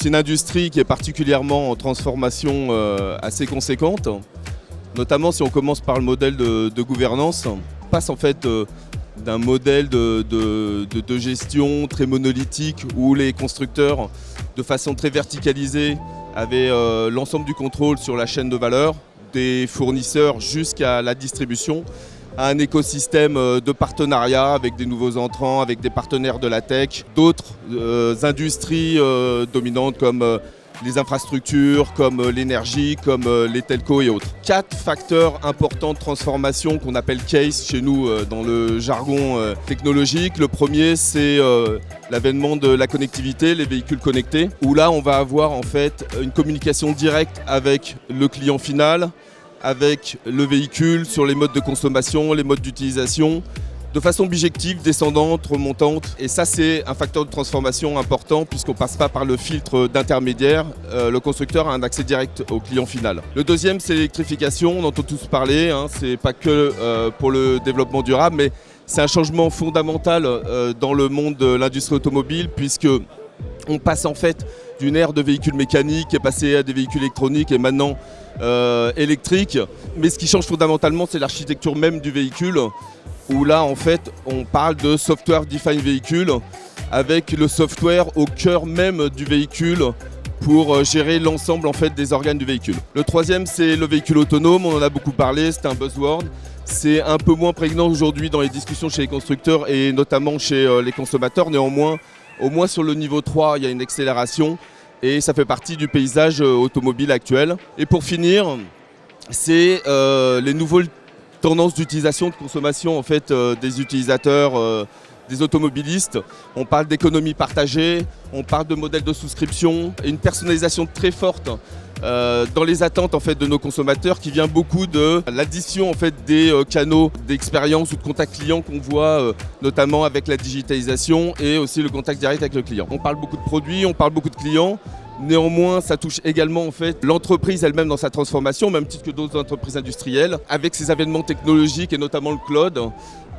C'est une industrie qui est particulièrement en transformation assez conséquente, notamment si on commence par le modèle de gouvernance. On passe en fait d'un modèle de gestion très monolithique où les constructeurs, de façon très verticalisée, avaient l'ensemble du contrôle sur la chaîne de valeur, des fournisseurs jusqu'à la distribution, à un écosystème de partenariat avec des nouveaux entrants, avec des partenaires de la tech, d'autres industries dominantes comme les infrastructures, comme l'énergie, comme les telcos et autres. 4 facteurs importants de transformation qu'on appelle case chez nous dans le jargon technologique. Le premier, c'est l'avènement de la connectivité, les véhicules connectés, où là on va avoir en fait une communication directe avec le client final, avec le véhicule sur les modes de consommation, les modes d'utilisation, de façon bijective, descendante, remontante. Et ça, c'est un facteur de transformation important puisqu'on ne passe pas par le filtre d'intermédiaire. Le constructeur a un accès direct au client final. Le deuxième, c'est l'électrification. On entend tous parler. Ce n'est pas que pour le développement durable, mais c'est un changement fondamental dans le monde de l'industrie automobile puisque on passe en fait d'une ère de véhicules mécaniques, est passé à des véhicules électroniques et maintenant électriques. Mais ce qui change fondamentalement, c'est l'architecture même du véhicule, où là, en fait, on parle de software defined vehicle, avec le software au cœur même du véhicule pour gérer l'ensemble en fait, des organes du véhicule. Le troisième, c'est le véhicule autonome. On en a beaucoup parlé, c'est un buzzword. C'est un peu moins prégnant aujourd'hui dans les discussions chez les constructeurs et notamment chez les consommateurs. Néanmoins, au moins sur le niveau 3, il y a une accélération et ça fait partie du paysage automobile actuel. Et pour finir, c'est les nouvelles tendances d'utilisation, de consommation en fait, des utilisateurs, des automobilistes. On parle d'économie partagée, on parle de modèles de souscription et une personnalisation très forte dans les attentes en fait, de nos consommateurs qui vient beaucoup de l'addition en fait, des canaux d'expérience ou de contact client qu'on voit notamment avec la digitalisation et aussi le contact direct avec le client. On parle beaucoup de produits, on parle beaucoup de clients. Néanmoins, ça touche également en fait, l'entreprise elle-même dans sa transformation, au même titre que d'autres entreprises industrielles, avec ses avènements technologiques et notamment le cloud.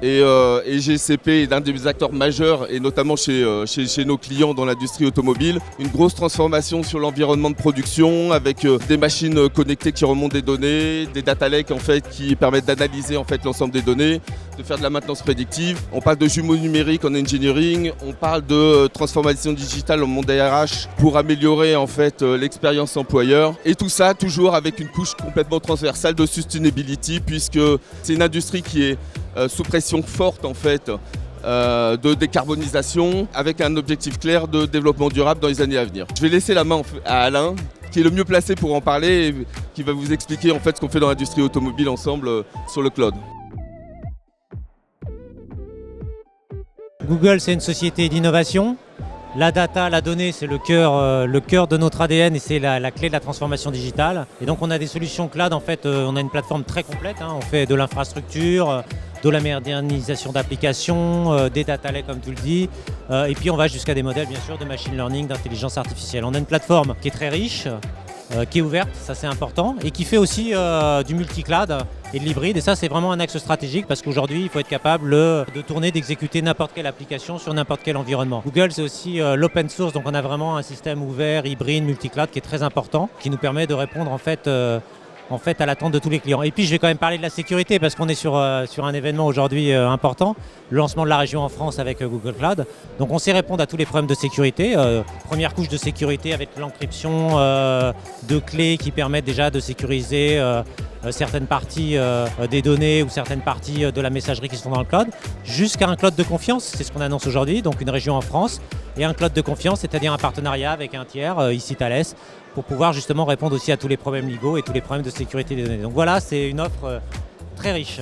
Et GCP est un des acteurs majeurs, et notamment chez nos clients dans l'industrie automobile. Une grosse transformation sur l'environnement de production, avec des machines connectées qui remontent des données, des data lakes en fait, qui permettent d'analyser en fait, l'ensemble des données, de faire de la maintenance prédictive. On parle de jumeaux numériques en engineering, on parle de transformation digitale en monde RH pour améliorer en fait, l'expérience employeur. Et tout ça toujours avec une couche complètement transversale de sustainability, puisque c'est une industrie qui est sous pression forte en fait, de décarbonisation avec un objectif clair de développement durable dans les années à venir. Je vais laisser la main à Alain qui est le mieux placé pour en parler et qui va vous expliquer en fait, ce qu'on fait dans l'industrie automobile ensemble sur le cloud. Google, c'est une société d'innovation. La data, la donnée, c'est le cœur de notre ADN et c'est la clé de la transformation digitale. Et donc on a des solutions cloud, en fait, on a une plateforme très complète. On fait de l'infrastructure, de la modernisation d'applications, des data lakes comme tu le dis. Et puis on va jusqu'à des modèles, bien sûr, de machine learning, d'intelligence artificielle. On a une plateforme qui est très riche, qui est ouverte, ça c'est important, et qui fait aussi du multi-cloud et de l'hybride. Et ça, c'est vraiment un axe stratégique parce qu'aujourd'hui, il faut être capable de tourner, d'exécuter n'importe quelle application sur n'importe quel environnement. Google, c'est aussi l'open source, donc on a vraiment un système ouvert, hybride, multi-cloud qui est très important, qui nous permet de répondre en fait à l'attente de tous les clients. Et puis, je vais quand même parler de la sécurité parce qu'on est sur un événement aujourd'hui important, le lancement de la région en France avec Google Cloud. Donc, on sait répondre à tous les problèmes de sécurité. Première couche de sécurité avec l'encryption de clés qui permettent déjà de sécuriser certaines parties des données ou certaines parties de la messagerie qui sont dans le cloud, jusqu'à un cloud de confiance, c'est ce qu'on annonce aujourd'hui, donc une région en France, et un cloud de confiance, c'est-à-dire un partenariat avec un tiers, ici Thales, pour pouvoir justement répondre aussi à tous les problèmes légaux et tous les problèmes de sécurité des données. Donc voilà, c'est une offre très riche.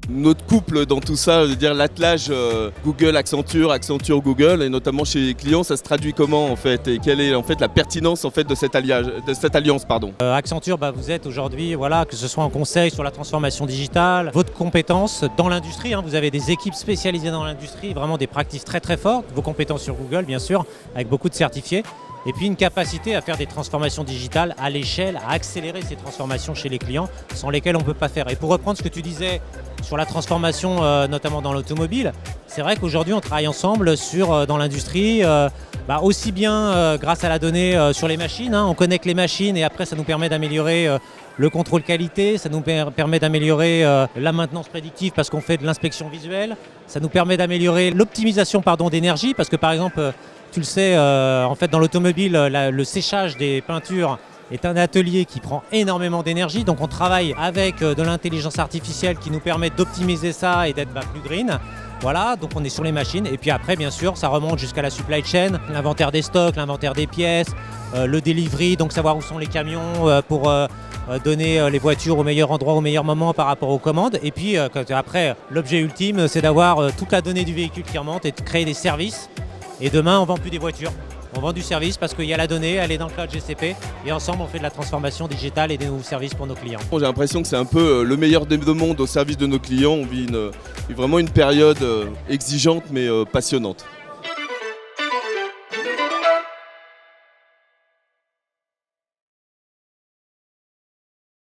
Notre couple dans tout ça, dire l'attelage Google, Accenture, Accenture, Google, et notamment chez les clients, ça se traduit comment en fait? Et quelle est en fait la pertinence en fait de cette alliance, pardon. Accenture, vous êtes aujourd'hui, voilà, que ce soit en conseil sur la transformation digitale, votre compétence dans l'industrie, vous avez des équipes spécialisées dans l'industrie, vraiment des pratiques très très fortes, vos compétences sur Google bien sûr, avec beaucoup de certifiés. et puis une capacité à faire des transformations digitales à l'échelle, à accélérer ces transformations chez les clients sans lesquelles on ne peut pas faire. Et pour reprendre ce que tu disais sur la transformation, notamment dans l'automobile, c'est vrai qu'aujourd'hui on travaille ensemble dans l'industrie, aussi bien grâce à la donnée sur les machines, on connecte les machines et après ça nous permet d'améliorer le contrôle qualité, ça nous permet d'améliorer la maintenance prédictive parce qu'on fait de l'inspection visuelle, ça nous permet d'améliorer l'optimisation d'énergie parce que par exemple, tu le sais, en fait dans l'automobile, le séchage des peintures est un atelier qui prend énormément d'énergie, donc on travaille avec de l'intelligence artificielle qui nous permet d'optimiser ça et d'être plus green. Voilà, donc on est sur les machines et puis après bien sûr ça remonte jusqu'à la supply chain, l'inventaire des stocks, l'inventaire des pièces, le delivery, donc savoir où sont les camions pour donner les voitures au meilleur endroit, au meilleur moment par rapport aux commandes. Et puis après, l'objet ultime c'est d'avoir toute la donnée du véhicule qui remonte et de créer des services. Et demain on ne vend plus des voitures, on vend du service parce qu'il y a la donnée, elle est dans le cloud GCP et ensemble on fait de la transformation digitale et des nouveaux services pour nos clients. J'ai l'impression que c'est un peu le meilleur des deux mondes au service de nos clients. On vit vraiment une période exigeante mais passionnante.